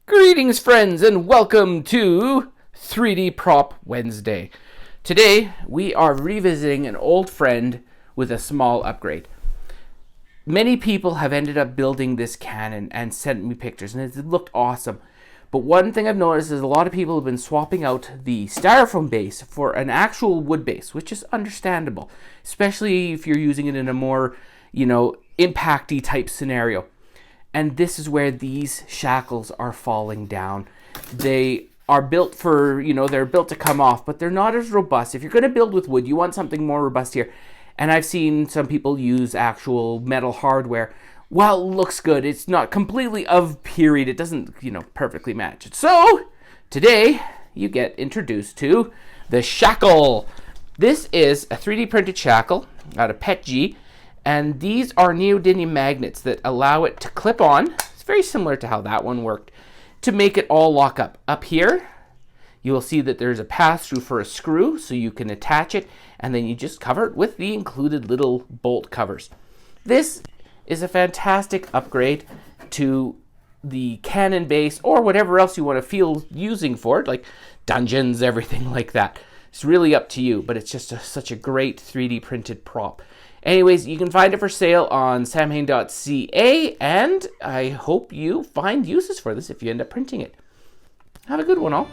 Greetings, friends, and welcome to 3D Prop Wednesday. Today, we are revisiting an old friend with a small upgrade. Many people have ended up building this cannon and sent me pictures, and it looked awesome. But one thing I've noticed is a lot of people have been swapping out the styrofoam base for an actual wood base, which is understandable, especially if you're using it in a more, impacty type scenario. And this is where these shackles are falling down. They are built for, they're built to come off, but they're not as robust. If you're going to build with wood, you want something more robust here. And I've seen some people use actual metal hardware. While it looks good, it's not completely of period. It doesn't, perfectly match it. So today you get introduced to the Shackle. This is a 3D printed shackle out of PETG. And these are neodymium magnets that allow it to clip on. It's very similar to how that one worked, to make it all lock up. Up here, you will see that there's a pass-through for a screw, so you can attach it, and then you just cover it with the included little bolt covers. This is a fantastic upgrade to the cannon base, or whatever else you want to feel using for it, like dungeons, everything like that. It's really up to you, but it's just such a great 3D printed prop. Anyways, you can find it for sale on samhain.ca, and I hope you find uses for this if you end up printing it. Have a good one, all.